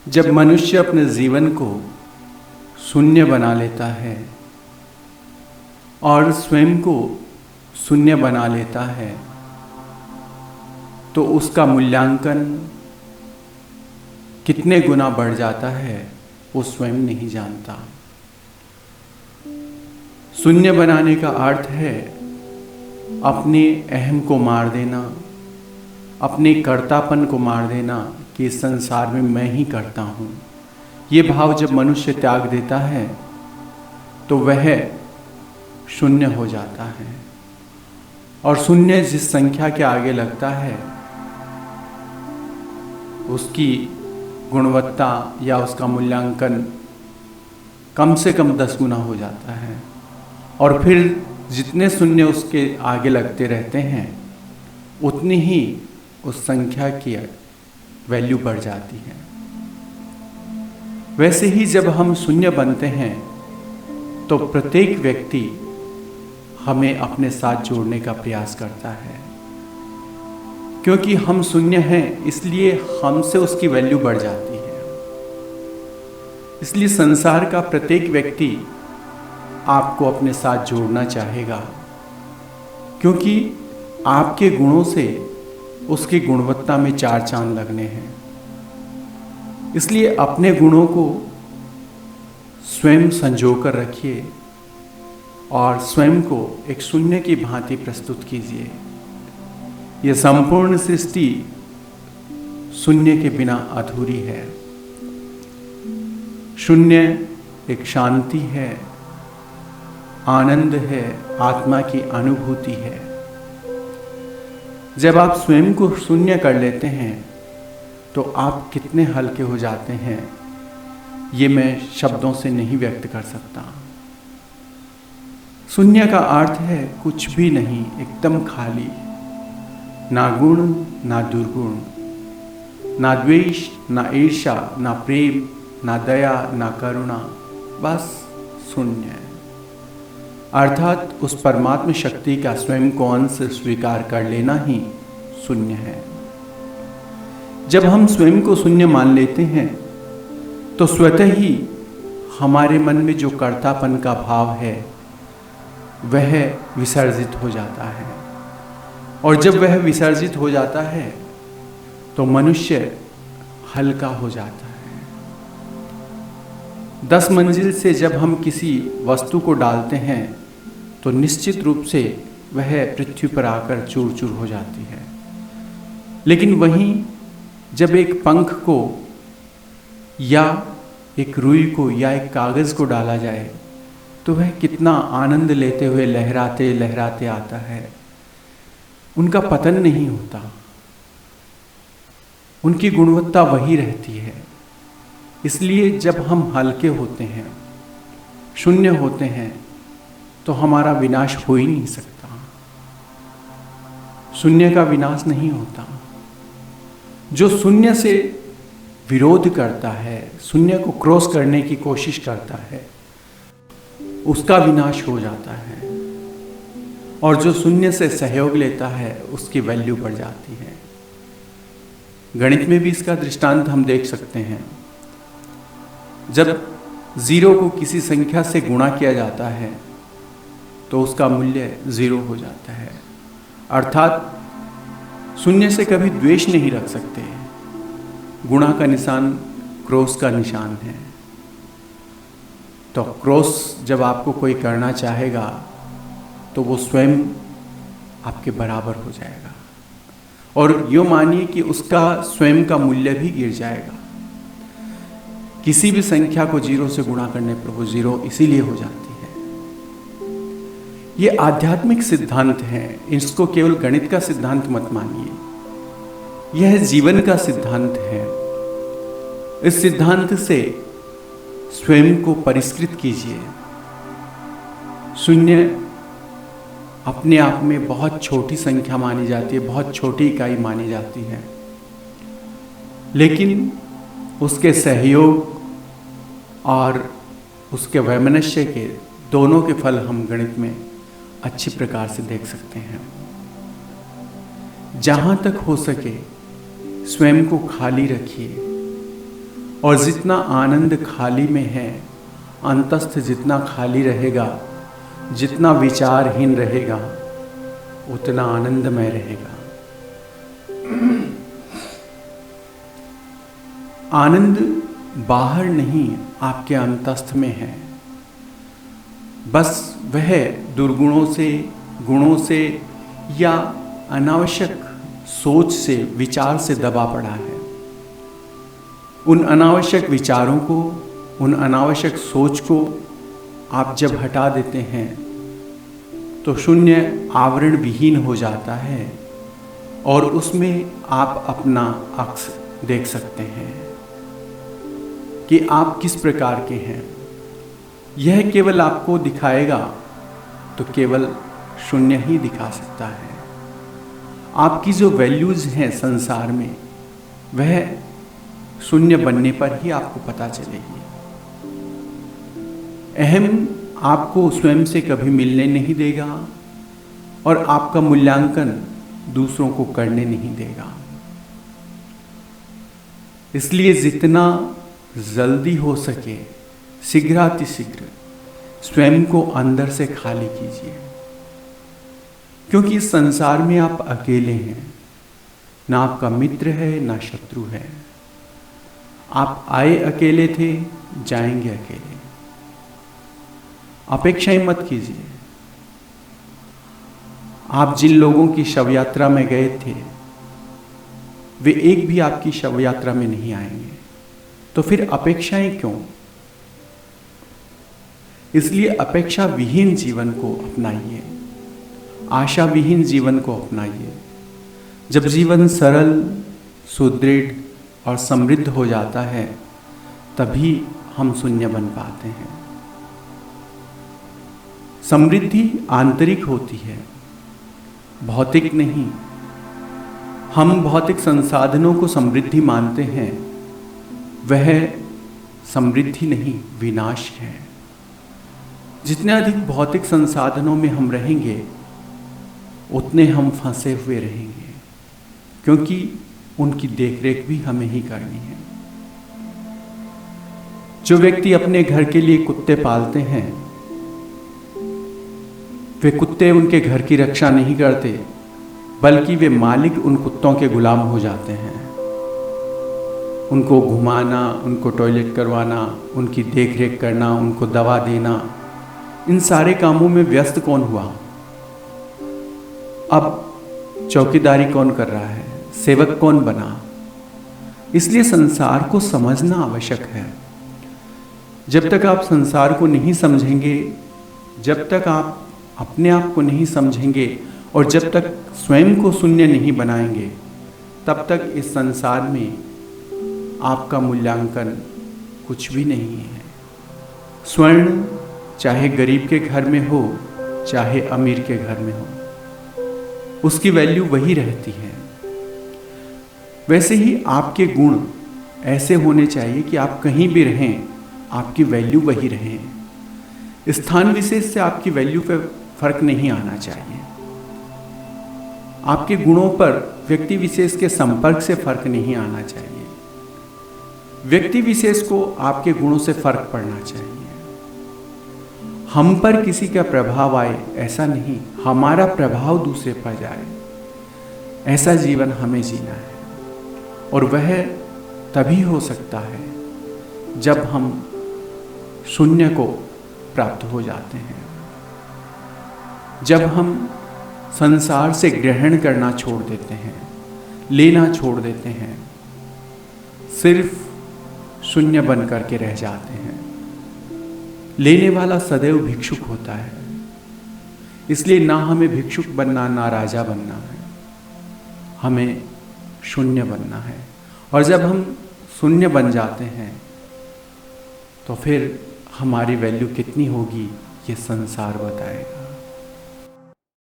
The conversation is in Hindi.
जब मनुष्य अपने जीवन को शून्य बना लेता है और स्वयं को शून्य बना लेता है तो उसका मूल्यांकन कितने गुना बढ़ जाता है वो स्वयं नहीं जानता। शून्य बनाने का अर्थ है अपने अहम को मार देना, अपने कर्तापन को मार देना कि इस संसार में मैं ही करता हूँ। ये भाव जब मनुष्य त्याग देता है तो वह शून्य हो जाता है। और शून्य जिस संख्या के आगे लगता है उसकी गुणवत्ता या उसका मूल्यांकन कम से कम 10 गुना हो जाता है। और फिर जितने शून्य उसके आगे लगते रहते हैं उतनी ही उस संख्या की वैल्यू बढ़ जाती है। वैसे ही जब हम शून्य बनते हैं तो प्रत्येक व्यक्ति हमें अपने साथ जोड़ने का प्रयास करता है, क्योंकि हम शून्य हैं इसलिए हमसे उसकी वैल्यू बढ़ जाती है। इसलिए संसार का प्रत्येक व्यक्ति आपको अपने साथ जोड़ना चाहेगा, क्योंकि आपके गुणों से उसकी गुणवत्ता में 4 चांद लगने हैं। इसलिए अपने गुणों को स्वयं संजो कर रखिए और स्वयं को एक शून्य की भांति प्रस्तुत कीजिए। यह संपूर्ण सृष्टि शून्य के बिना अधूरी है। शून्य एक शांति है, आनंद है, आत्मा की अनुभूति है। जब आप स्वयं को शून्य कर लेते हैं तो आप कितने हल्के हो जाते हैं ये मैं शब्दों से नहीं व्यक्त कर सकता। शून्य का अर्थ है कुछ भी नहीं, एकदम खाली, ना गुण ना दुर्गुण, ना द्वेष ना ईर्ष्या ना प्रेम ना दया ना करुणा, बस शून्य। अर्थात उस परमात्म शक्ति का स्वयं को अंश स्वीकार कर लेना ही शून्य है। जब हम स्वयं को शून्य मान लेते हैं तो स्वतः ही हमारे मन में जो कर्तापन का भाव है वह विसर्जित हो जाता है। और जब वह विसर्जित हो जाता है तो मनुष्य हल्का हो जाता है। 10 मंजिल से जब हम किसी वस्तु को डालते हैं तो निश्चित रूप से वह पृथ्वी पर आकर चूर चूर हो जाती है। लेकिन वहीं जब एक पंख को या एक रुई को या एक कागज़ को डाला जाए तो वह कितना आनंद लेते हुए लहराते लहराते आता है। उनका पतन नहीं होता, उनकी गुणवत्ता वही रहती है। इसलिए जब हम हल्के होते हैं, शून्य होते हैं, तो हमारा विनाश हो ही नहीं सकता। शून्य का विनाश नहीं होता। जो शून्य से विरोध करता है, शून्य को क्रॉस करने की कोशिश करता है, उसका विनाश हो जाता है। और जो शून्य से सहयोग लेता है उसकी वैल्यू बढ़ जाती है। गणित में भी इसका दृष्टांत हम देख सकते हैं। जब 0 को किसी संख्या से गुणा किया जाता है तो उसका मूल्य 0 हो जाता है। अर्थात शून्य से कभी द्वेष नहीं रख सकते। गुणा का निशान क्रॉस का निशान है। तो क्रॉस जब आपको कोई करना चाहेगा तो वो स्वयं आपके बराबर हो जाएगा और यूँ मानिए कि उसका स्वयं का मूल्य भी गिर जाएगा। किसी भी संख्या को 0 से गुणा करने पर वो 0 इसीलिए हो जाती है। ये आध्यात्मिक सिद्धांत है, इसको केवल गणित का सिद्धांत मत मानिए, यह जीवन का सिद्धांत है। इस सिद्धांत से स्वयं को परिष्कृत कीजिए। शून्य अपने आप में बहुत छोटी संख्या मानी जाती है, बहुत छोटी इकाई मानी जाती है, लेकिन उसके सहयोग और उसके वैमनस्य के दोनों के फल हम गणित में अच्छी प्रकार से देख सकते हैं। जहाँ तक हो सके स्वयं को खाली रखिए और जितना आनंद खाली में है, अंतस्थ जितना खाली रहेगा, जितना विचारहीन रहेगा, उतना आनंदमय रहेगा। आनंद बाहर नहीं, आपके अंतस्थ में है। बस वह दुर्गुणों से, गुणों से या अनावश्यक सोच से, विचार से दबा पड़ा है। उन अनावश्यक विचारों को, उन अनावश्यक सोच को आप जब हटा देते हैं तो शून्य आवरण विहीन हो जाता है और उसमें आप अपना अक्स देख सकते हैं कि आप किस प्रकार के हैं। यह केवल आपको दिखाएगा तो केवल शून्य ही दिखा सकता है। आपकी जो वैल्यूज़ हैं संसार में, वह शून्य बनने पर ही आपको पता चलेगी। अहम आपको स्वयं से कभी मिलने नहीं देगा और आपका मूल्यांकन दूसरों को करने नहीं देगा। इसलिए जितना जल्दी हो सके, शीघ्रातिशीघ्र स्वयं को अंदर से खाली कीजिए, क्योंकि इस संसार में आप अकेले हैं। ना आपका मित्र है, ना शत्रु है। आप आए अकेले थे, जाएंगे अकेले। अपेक्षाएं मत कीजिए। आप जिन लोगों की शव यात्रा में गए थे, वे एक भी आपकी शव यात्रा में नहीं आएंगे, तो फिर अपेक्षाएं क्यों? इसलिए अपेक्षा विहीन जीवन को अपनाइए, आशा विहीन जीवन को अपनाइए। जब जीवन सरल, सुदृढ़ और समृद्ध हो जाता है, तभी हम शून्य बन पाते हैं। समृद्धि आंतरिक होती है, भौतिक नहीं। हम भौतिक संसाधनों को समृद्धि मानते हैं, वह समृद्धि नहीं, विनाश है। जितने अधिक भौतिक संसाधनों में हम रहेंगे, उतने हम फंसे हुए रहेंगे, क्योंकि उनकी देखरेख भी हमें ही करनी है। जो व्यक्ति अपने घर के लिए कुत्ते पालते हैं, वे कुत्ते उनके घर की रक्षा नहीं करते, बल्कि वे मालिक उन कुत्तों के गुलाम हो जाते हैं। उनको घुमाना, उनको टॉयलेट करवाना, उनकी देखरेख करना, उनको दवा देना, इन सारे कामों में व्यस्त कौन हुआ? अब चौकीदारी कौन कर रहा है? सेवक कौन बना? इसलिए संसार को समझना आवश्यक है। जब तक आप संसार को नहीं समझेंगे, जब तक आप अपने आप को नहीं समझेंगे और जब तक स्वयं को शून्य नहीं बनाएंगे, तब तक इस संसार में आपका मूल्यांकन कुछ भी नहीं है। स्वर्ण चाहे गरीब के घर में हो, चाहे अमीर के घर में हो, उसकी वैल्यू वही रहती है। वैसे ही आपके गुण ऐसे होने चाहिए कि आप कहीं भी रहें, आपकी वैल्यू वही रहे। स्थान विशेष से आपकी वैल्यू पर फर्क नहीं आना चाहिए। आपके गुणों पर व्यक्ति विशेष के संपर्क से फर्क नहीं आना चाहिए। व्यक्ति विशेष को आपके गुणों से फर्क पड़ना चाहिए। हम पर किसी का प्रभाव आए, ऐसा नहीं, हमारा प्रभाव दूसरे पर जाए, ऐसा जीवन हमें जीना है। और वह तभी हो सकता है जब हम शून्य को प्राप्त हो जाते हैं, जब हम संसार से ग्रहण करना छोड़ देते हैं, लेना छोड़ देते हैं, सिर्फ शून्य बन करके रह जाते हैं। लेने वाला सदैव भिक्षुक होता है, इसलिए ना हमें भिक्षुक बनना, ना राजा बनना है, हमें शून्य बनना है। और जब हम शून्य बन जाते हैं तो फिर हमारी वैल्यू कितनी होगी, ये संसार बताएगा।